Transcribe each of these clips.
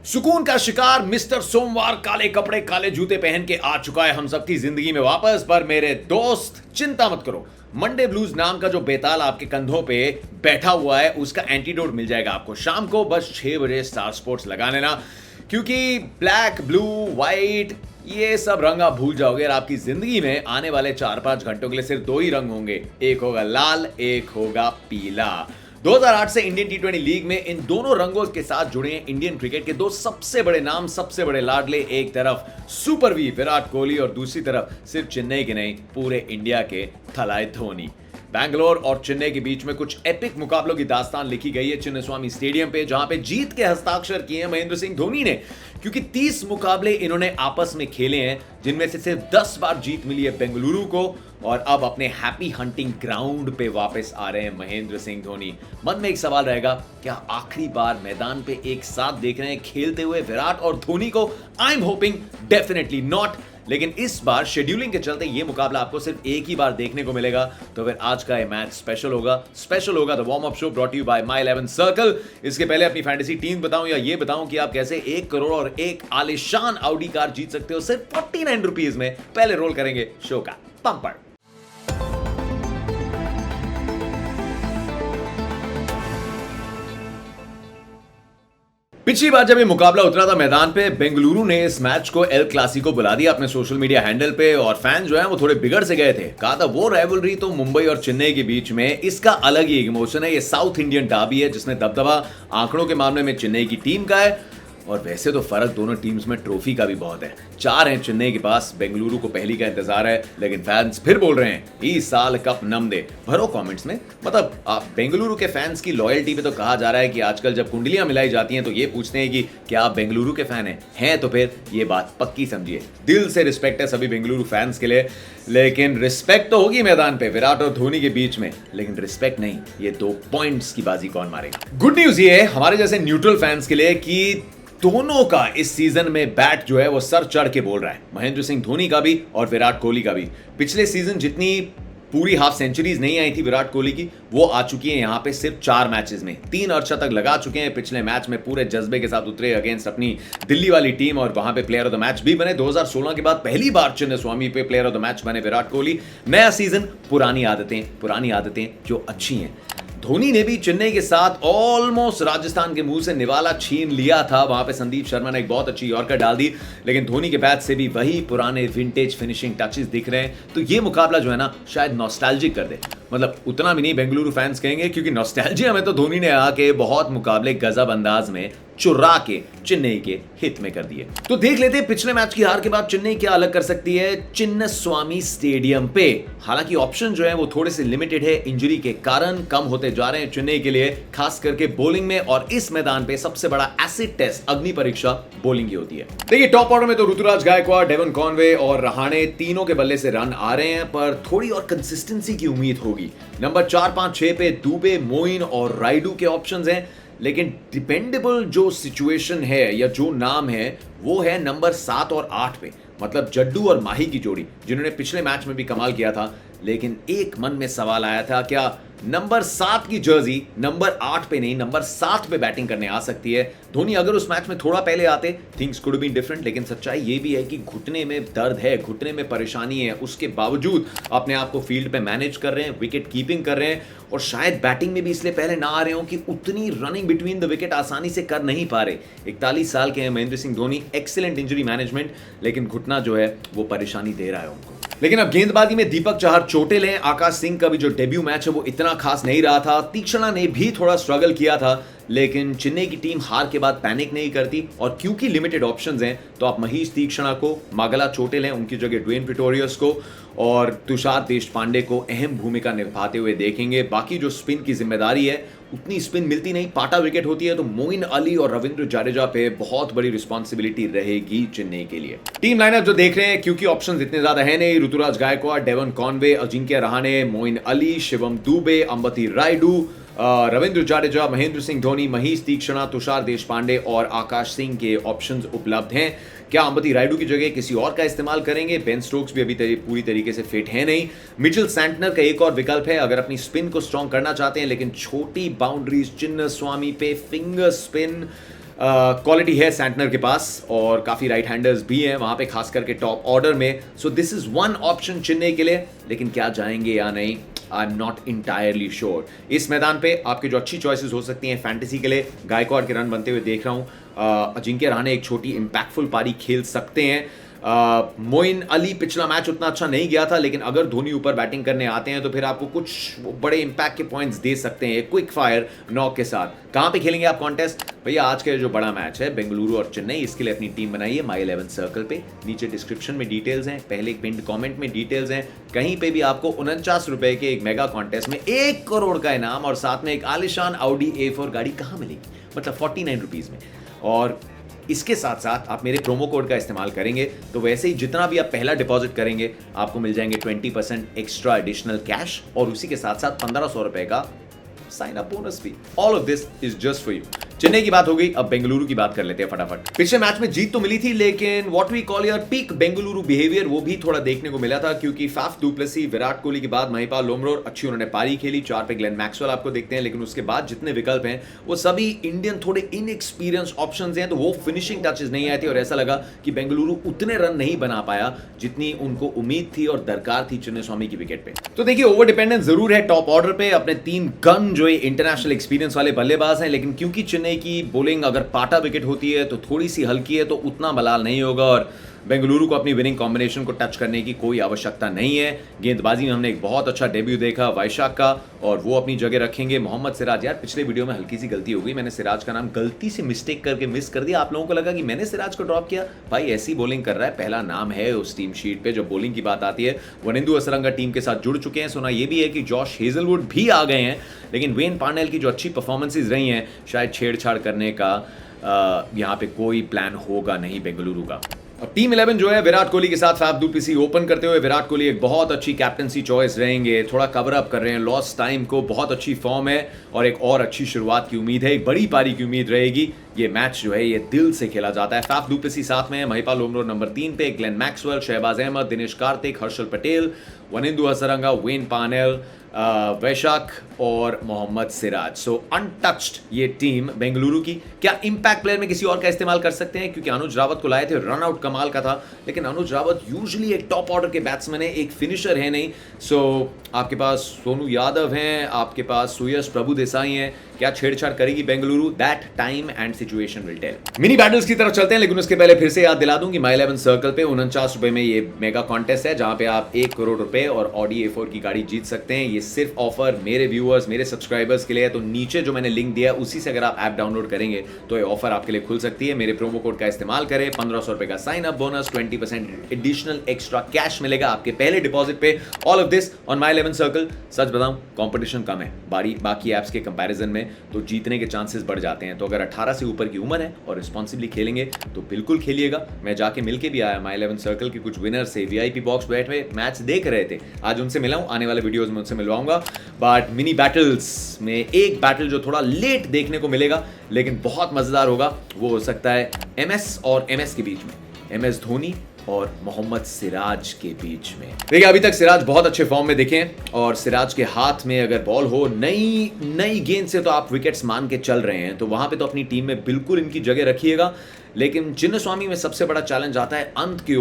सुकून का शिकार मिस्टर सोमवार काले कपड़े काले जूते पहन के आ चुका है हम सबकी जिंदगी में वापस। पर मेरे दोस्त चिंता मत करो, मंडे ब्लूज नाम का जो बेताल आपके कंधों पे बैठा हुआ है उसका एंटीडोट मिल जाएगा आपको शाम को बस 6 बजे स्टार स्पोर्ट्स लगा लेना, क्योंकि ब्लैक ब्लू व्हाइट ये सब रंग आप भूल जाओगे और आपकी जिंदगी में आने वाले 4-5 घंटों के लिए सिर्फ दो ही रंग होंगे, एक होगा लाल, एक होगा पीला। 2008 से इंडियन टी20 लीग में इन दोनों रंगों के साथ जुड़े हैं इंडियन क्रिकेट के दो सबसे बड़े नाम, सबसे बड़े लाडले। एक तरफ सुपर वी विराट कोहली और दूसरी तरफ सिर्फ चेन्नई के नहीं पूरे इंडिया के थलाए धोनी। बैंगलोर और चेन्नई के बीच में कुछ एपिक मुकाबलों की दास्तान लिखी गई है चिन्नस्वामी स्टेडियम पे, जहां पे जीत के हस्ताक्षर किए हैं महेंद्र सिंह धोनी ने, क्योंकि 30 मुकाबले इन्होंने आपस में खेले हैं, जिनमें से सिर्फ 10 बार जीत मिली है बेंगलुरु को। और अब अपने हैप्पी हंटिंग ग्राउंड पे वापस आ रहे हैं महेंद्र सिंह धोनी। मन में एक सवाल रहेगा, क्या आखिरी बार मैदान पे एक साथ देख रहे हैं खेलते हुए विराट और धोनी को? I am hoping definitely not, लेकिन इस बार शेड्यूलिंग के चलते ये मुकाबला आपको सिर्फ एक ही बार देखने को मिलेगा। तो फिर आज का ये मैच स्पेशल होगा the warm up show brought you bye my 11 circle. इसके पहले अपनी फैंटेसी टीम बताऊं या ये बताऊं कि आप कैसे 1 करोड़ और एक आलिशान ऑडी कार जीत सकते हो सिर्फ 49 रुपीज में। पहले रोल करेंगे शो का पंपर। पिछली बार जब ये मुकाबला उतरा था मैदान पे, बेंगलुरु ने इस मैच को एल क्लासिको बुला दिया अपने सोशल मीडिया हैंडल पे, और फैन जो है वो थोड़े बिगड़ से गए थे। कहा था वो राइवलरी तो मुंबई और चेन्नई के बीच में, इसका अलग ही इमोशन है, ये साउथ इंडियन डार्बी है जिसमें दबदबा आंकड़ों के मामले में चेन्नई की टीम का है। और वैसे तो फर्क दोनों टीम्स में ट्रॉफी का भी बहुत है, 4 हैं चेन्नई के पास, बेंगलुरु को पहली का इंतजार है। लेकिन फैंस फिर बोल रहे हैं इस साल कप नम दे। भरो कमेंट्स में, मतलब आप बेंगलुरु के फैंस की लॉयल्टी पे तो कहा जा रहा है कि आजकल जब कुंडलियां मिलाई जाती हैं तो ये पूछते हैं कि क्या आप बेंगलुरु के फैन हैं तो फिर ये बात पक्की समझिए। दिल से रिस्पेक्ट है सभी बेंगलुरु फैंस के लिए, लेकिन रिस्पेक्ट तो होगी मैदान पे विराट और धोनी के बीच में, लेकिन रिस्पेक्ट नहीं, ये 2 पॉइंट्स की बाजी कौन मारेगा। गुड न्यूज ये है हमारे जैसे न्यूट्रल फैंस के लिए कि दोनों का इस सीजन में बैट जो है वो सर चढ़ के बोल रहा है, महेंद्र सिंह धोनी का भी और विराट कोहली का भी। पिछले सीजन जितनी पूरी हाफ सेंचुरीज नहीं आई थी विराट कोहली की, वो आ चुकी है यहाँ पे सिर्फ 4 मैचेस में, 3 अर्धशतक लगा चुके हैं। पिछले मैच में पूरे जज्बे के साथ उतरे अगेंस्ट अपनी दिल्ली वाली टीम और वहां पे प्लेयर ऑफ द मैच भी बने। 2016 के बाद पहली बार चिन्नस्वामी पे प्लेयर ऑफ द मैच बने विराट कोहली। नया सीजन, पुरानी आदतें जो अच्छी हैं। धोनी ने भी चेन्नई के साथ ऑलमोस्ट राजस्थान के मुंह से निवाला छीन लिया था, वहां पे संदीप शर्मा ने एक बहुत अच्छी यॉर्कर डाल दी, लेकिन धोनी के बैट से भी वही पुराने विंटेज फिनिशिंग टचेस दिख रहे हैं। तो ये मुकाबला जो है ना शायद नॉस्टैल्जिक कर दे, मतलब उतना भी नहीं बेंगलुरु फैंस कहेंगे, क्योंकि नॉस्टैल्जिया में तो धोनी ने आके बहुत मुकाबले गजब अंदाज में चुरा के चेन्नई के हित में कर दिए। तो देख लेते हैं पिछले मैच की हार के बाद चेन्नई क्या अलग कर सकती है चिन्नस्वामी स्टेडियम पे। हालांकि ऑप्शन जो है वो थोड़े से लिमिटेड है, इंजरी के कारण कम होते जा रहे हैं चेन्नई के लिए, खास करके बॉलिंग में। और इस मैदान पे सबसे बड़ा एसिड टेस्ट, अग्नि परीक्षा बॉलिंग की होती है। देखिए टॉप ऑर्डर में तो ऋतुराज गायकवाड़, डेवन कॉनवे और रहाणे तीनों के बल्ले से रन आ रहे हैं, पर थोड़ी और कंसिस्टेंसी की उम्मीद होगी। नंबर 4, 5, 6 पे दुबे, मोइन और राइडू के ऑप्शंस हैं, लेकिन डिपेंडेबल जो सिचुएशन है या जो नाम है वो है नंबर 7 और 8 पे, मतलब जड्डू और माही की जोड़ी, जिन्होंने पिछले मैच में भी कमाल किया था। लेकिन एक मन में सवाल आया था, क्या नंबर 7 की जर्सी नंबर 8 पे नहीं नंबर 7 पे बैटिंग करने आ सकती है? धोनी अगर उस मैच में थोड़ा पहले आते, थिंग्स कुड बीन डिफरेंट। लेकिन सच्चाई ये भी है कि घुटने में दर्द है, घुटने में परेशानी है, उसके बावजूद अपने आप को फील्ड पे मैनेज कर रहे हैं, विकेट कीपिंग कर रहे हैं, और शायद बैटिंग में भी इसलिए पहले ना आ रहे हो कि उतनी रनिंग बिटवीन द विकेट आसानी से कर नहीं पा रहे। 41 साल के हैं Mahendra Singh Dhoni, excellent injury management, लेकिन घुटना जो है वो परेशानी दे रहा है उनको। लेकिन अब गेंदबाजी में दीपक चाहर चोटिल हैं, आकाश सिंह का भी जो डेब्यू मैच है वो इतना खास नहीं रहा था, तीक्ष्णा ने भी थोड़ा स्ट्रगल किया था, लेकिन चेन्नई की टीम हार के बाद पैनिक नहीं करती। और क्योंकि लिमिटेड ऑप्शंस हैं तो आप महीश तीक्ष्णा को, मागला चोटिल हैं, उनकी जगह ड्वेन प्रिटोरियस को और तुषार देशपांडे को अहम भूमिका निभाते हुए देखेंगे। बाकी जो स्पिन की जिम्मेदारी है उतनी स्पिन मिलती नहीं, पाटा विकेट होती है, तो मोइन अली और रविंद्र जाडेजा पे बहुत बड़ी रिस्पॉन्सिबिलिटी रहेगी चेन्नई के लिए। टीम लाइनअप जो देख रहे हैं, क्योंकि ऑप्शंस इतने ज्यादा है नहीं, ऋतुराज गायकवाड़, डेवन कॉनवे, अजिंक्य रहाणे, मोइन अली, शिवम दुबे, अंबती रायडू, रविंद्र जाडेजा, महेंद्र सिंह धोनी, महीश तीक्ष्णा, तुषार देशपांडे और आकाश सिंह के ऑप्शंस उपलब्ध हैं। क्या अंबती रायडू की जगह किसी और का इस्तेमाल करेंगे? बेन स्टोक्स भी अभी पूरी तरीके से फिट है नहीं। मिचेल सैंटनर का एक और विकल्प है अगर अपनी स्पिन को स्ट्रॉन्ग करना चाहते हैं, लेकिन छोटी बाउंड्रीज चिन्नस्वामी पे फिंगर स्पिन क्वालिटी है सैंटनर के पास और काफ़ी राइट हैंडर्स भी हैं वहाँ पे, खास करके टॉप ऑर्डर में. So this is one option Chennai के लिए, लेकिन क्या जाएंगे या नहीं, I am not entirely sure. इस मैदान पे आपकी जो अच्छी चॉइसेस हो सकती हैं फैंटेसी के लिए, गायकवाड़ के रन बनते हुए देख रहा हूँ, अजिंक्य रहाणे एक छोटी इंपैक्टफुल पारी खेल सकते हैं. मोइन अली पिछला मैच उतना अच्छा नहीं गया था, लेकिन अगर धोनी ऊपर बैटिंग करने आते हैं तो फिर आपको कुछ बड़े इंपैक्ट के पॉइंट्स दे सकते हैं क्विक फायर नॉक के साथ. कहां पे खेलेंगे आप कॉन्टेस्ट? भैया आज का जो बड़ा मैच है बेंगलुरु और चेन्नई, इसके लिए अपनी टीम बनाइए माई 11 सर्कल पे. नीचे डिस्क्रिप्शन में डिटेल्स हैं, पहले पिंड कमेंट में डिटेल्स हैं. कहीं पे भी आपको 49 रुपए के एक मेगा कॉन्टेस्ट में 1 करोड़ का इनाम और साथ में एक आलिशान Audi A4 गाड़ी कहां मिलेगी, मतलब 49 रुपीज में. और इसके साथ साथ आप मेरे प्रोमो कोड का इस्तेमाल करेंगे तो वैसे ही जितना भी आप पहला डिपॉजिट करेंगे आपको मिल जाएंगे 20% एक्स्ट्रा एडिशनल कैश और उसी के साथ साथ 1500 रुपए का साइन अप बोनस भी. All of this is just for you. Chennai की बात हो गई, अब बेंगलुरु की बात कर लेते हैं फटाफट. पिछले मैच में जीत तो मिली थी, लेकिन what we call your peak Bengaluru behaviour वो भी थोड़ा देखने को मिला था, क्योंकि Faf du Plessis, Virat Kohli के बाद महिपाल लोमरोर अच्छी उन्होंने पारी खेली. 4 पे ग्लेन मैक्सवेल आपको देखते हैं, लेकिन उसके बाद जितने विकल्प हैं वो सभी इंडियन थोड़े इनएक्सपीरियंस ऑप्शंस हैं, तो वो फिनिशिंग टचेस नहीं आए थे और ऐसा लगा कि बेंगलुरु उतने रन नहीं बना पाया जितनी उनको उम्मीद थी और दरकार थी चिन्नास्वामी की विकेट पे. तो देखिए ओवर डिपेंडेंस जरूर है टॉप ऑर्डर पे. अपने 3 गन जो है इंटरनेशनल एक्सपीरियंस वाले बल्लेबाज हैं, लेकिन क्योंकि चेन्नई की बॉलिंग अगर पाटा विकेट होती है तो थोड़ी सी हल्की है, तो उतना मलाल नहीं होगा और बेंगलुरु को अपनी विनिंग कॉम्बिनेशन को टच करने की कोई आवश्यकता नहीं है. गेंदबाजी में हमने एक बहुत अच्छा डेब्यू देखा वैशाख का और वो अपनी जगह रखेंगे. मोहम्मद सिराज, यार पिछले वीडियो में हल्की सी गलती हो गई, मैंने सिराज का नाम गलती से मिस्टेक करके मिस कर दिया. आप लोगों को लगा कि मैंने सिराज को ड्रॉप किया. भाई ऐसी बॉलिंग कर रहा है, पहला नाम है उस टीम शीट पे. जब बॉलिंग की बात आती है, वनिंदु असरंगा टीम के साथ जुड़ चुके हैं. सुना ये भी है कि जॉश हेजलवुड भी आ गए हैं, लेकिन वेन पार्नेल की जो अच्छी परफॉर्मेंसेज रही हैं, शायद छेड़छाड़ करने का यहाँ पे कोई प्लान होगा नहीं बेंगलुरु का. अब टीम 11 जो है विराट कोहली के साथ फाफ डू प्लेसी ओपन करते हुए. विराट कोहली एक बहुत अच्छी कैप्टनसी चॉइस रहेंगे, थोड़ा कवर अप कर रहे हैं लॉस्ट टाइम को, बहुत अच्छी फॉर्म है और एक और अच्छी शुरुआत की उम्मीद है, एक बड़ी पारी की उम्मीद रहेगी. ये मैच जो है ये दिल से खेला जाता है. फाफ डू प्लेसी साथ में है, महिपाल लोमरोर नंबर 3 पे, Glenn Maxwell, Shahbaz Ahmed, Dinesh Karthik, Harshal Patel, Wanindu Hasaranga, Wayne Parnell, Vyshak और मोहम्मद सिराज. सो अनटच्ड ये टीम बेंगलुरु की. क्या इंपैक्ट प्लेयर में किसी और का इस्तेमाल कर सकते हैं, क्योंकि अनुज रावत को लाए थे, रन आउट कमाल का था, लेकिन अनुज रावत यूजुअली एक टॉप ऑर्डर के बैट्समैन है, एक फिनिशर है नहीं. सो आपके पास सोनू यादव हैं, आपके पास सुयश प्रभु देसाई हैं. क्या छेड़छाड़ करेगी Bengaluru? That time and situation will tell. Mini battles की तरफ चलते हैं, लेकिन उसके पहले फिर से याद दिला दूं कि माई 11 सर्कल पे 49 रुपए में ये मेगा कॉन्टेस्ट है, जहां पे आप 1 करोड़ रुपए और Audi A4 की गाड़ी जीत सकते हैं. ये सिर्फ ऑफर मेरे व्यूअर्स, मेरे सब्सक्राइबर्स के लिए है. तो नीचे जो मैंने लिंक दिया उसी से अगर आप ऐप डाउनलोड करेंगे तो ये ऑफर आपके लिए खुल सकती है. मेरे प्रोमो कोड का इस्तेमाल करें, 1500 रुपए का sign up bonus, 20% additional extra cash मिलेगा आपके पहले डिपॉजिट पे. All of this on my 11 circle. सच बताऊं, कंपटीशन कम है बाकी ऐप्स के कंपैरिजन में, तो जीतने के चांसेस बढ़ जाते हैं. तो अगर 18 से ऊपर की उम्र है और रिस्पॉन्सिबली खेलेंगे तो बिल्कुल खेलिएगा. मैं जाके मिलके भी आया, माई 11 सर्कल के कुछ विनर से VIP बॉक्स बैठे मैच देख रहे थे, आज उनसे मिला हूं, आने वाले वीडियोस में उनसे मिलवाऊंगा. बट मिनी बैटल्स में एक बैटल जो थोड़ा लेट देखने को मिलेगा लेकिन बहुत मजेदार होगा, वो हो सकता है MS और MS के बीच में, MS धोनी और मोहम्मद सिराज के बीच में. देखिए अभी तक सिराज बहुत अच्छे फॉर्म में दिखे और सिराज के हाथ में अगर बॉल हो नई गेंद से तो आप विकेट्स मान के चल रहे हैं, तो वहां पे तो अपनी टीम में बिल्कुल इनकी जगह रखिएगा. लेकिन चिन्नास्वामी में सबसे बड़ा चैलेंज आता है अंत के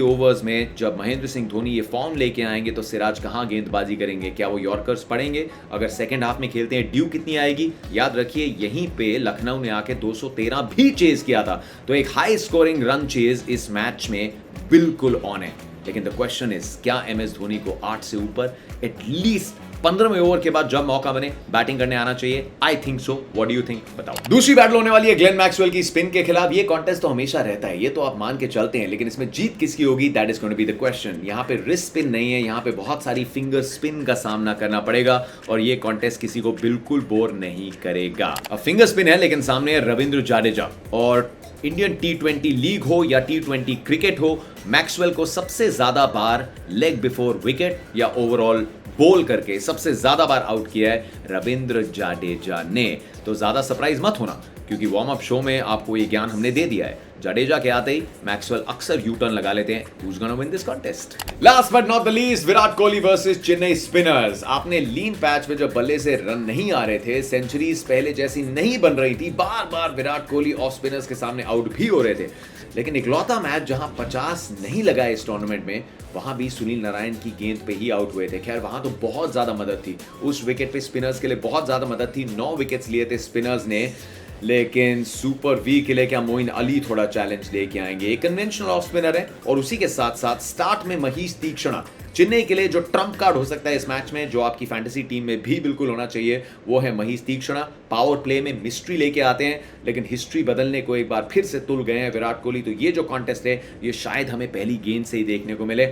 ओवर्स में जब महेंद्र सिंह धोनी ये फॉर्म लेके आएंगे तो सिराज कहां गेंदबाजी करेंगे, क्या वो यॉर्कर्स पड़ेंगे? अगर सेकंड हाफ में खेलते हैं ड्यू कितनी आएगी? याद रखिए यहीं पे लखनऊ ने आके 213 भी चेज किया था, तो एक हाई स्कोरिंग रन चेज इस मैच में बिल्कुल ऑन है. लेकिन द क्वेश्चन इज, क्या MS धोनी को 8 से ऊपर एटलीस्ट 15वें ओवर के बाद जब मौका बने बैटिंग करने आना चाहिए? I think so. What do you think, बताओ. दूसरी बैटल होने वाली है ग्लेन मैक्सवेल की स्पिन के खिलाफ. ये कॉन्टेस्ट तो हमेशा रहता है, ये तो आप मान के चलते हैं, लेकिन इसमें जीत किसकी होगी, that is going to be the question. यहाँ पे रिस्ट स्पिन नहीं है, यहाँ पे बहुत सारी फिंगर स्पिन का सामना करना पड़ेगा और ये कॉन्टेस्ट किसी को बिल्कुल बोर नहीं करेगा. अब फिंगर स्पिन है, लेकिन सामने है रविंद्र जाडेजा और इंडियन T20 लीग हो या T20 क्रिकेट हो, मैक्सवेल को सबसे ज्यादा बार लेग बिफोर विकेट या ओवरऑल बोल करके सबसे ज्यादा बार आउट किया है रविंद्र जाडेजा ने. तो ज्यादा सरप्राइज मत होना, क्योंकि वार्म अप शो में आपको ये ज्ञान हमने दे दिया है। जडेजा के आते ही मैक्सवेल अक्सर यू टर्न लगा लेते हैं। Who's gonna win this contest? Last but not the least, Virat Kohli versus Chennai spinners. आपने लीन पैच में जब बल्ले से रन नहीं आ रहे थे, सेंचुरीज पहले जैसी नहीं बन रही थी, बार बार विराट कोहली ऑफ स्पिनर्स के सामने आउट भी हो रहे थे, लेकिन इकलौता मैच जहां 50 नहीं लगा इस टूर्नामेंट में, वहां भी सुनील नारायण की गेंद पे ही आउट हुए थे। खैर वहां तो बहुत ज्यादा मदद थी, उस विकेट पे स्पिनर्स के लिए बहुत ज्यादा मदद थी। 9 विकेट्स लिए थे स्पिनर्स ने, लेकिन सुपर वी के लिए क्या मोइन अली थोड़ा चैलेंज लेके आएंगे। एक कन्वेंशनल ऑफ स्पिनर है और उसी के साथ साथ स्टार्ट में महीश तीक्ष्णा चेन्नई के लिए जो ट्रम्प कार्ड हो सकता है इस मैच में, जो आपकी फैंटेसी टीम में भी बिल्कुल होना चाहिए, वो है महीश तीक्ष्णा। पावर प्ले में मिस्ट्री लेके आते हैं, लेकिन हिस्ट्री बदलने को एक बार फिर से तुल गए हैं विराट कोहली। तो ये जो कॉन्टेस्ट है ये शायद हमें पहली गेंद से ही देखने को मिले।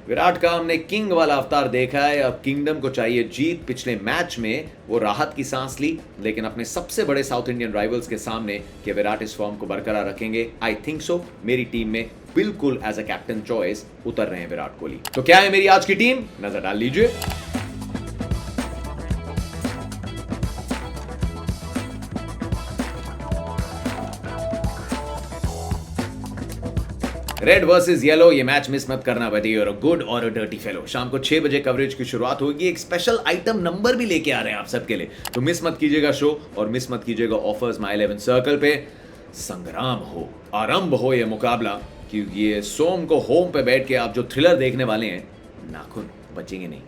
विराट का हमने किंग वाला अवतार देखा है, अब किंगडम को चाहिए जीत। पिछले मैच में वो राहत की सांस ली, लेकिन अपने सबसे बड़े साउथ इंडियन राइवल्स के सामने कि विराट इस फॉर्म को बरकरार रखेंगे, आई थिंक सो। मेरी टीम में बिल्कुल एज अ कैप्टन चॉइस उतर रहे हैं विराट कोहली। तो क्या है मेरी आज की टीम, नजर डाल लीजिए। रेड वर्सेस येलो, ये मैच मिस मत करना बदी। और गुड और अ डर्टी फेलो। शाम को 6 बजे कवरेज की शुरुआत होगी। एक स्पेशल आइटम नंबर भी लेके आ रहे हैं आप सबके लिए, तो मिस मत कीजिएगा शो और मिस मत कीजिएगा ऑफर्स माई 11 सर्कल पे। संग्राम हो, आरंभ हो ये मुकाबला, क्योंकि ये सोम को होम पे बैठ के आप जो थ्रिलर देखने वाले हैं, नाखून बचेंगे नहीं।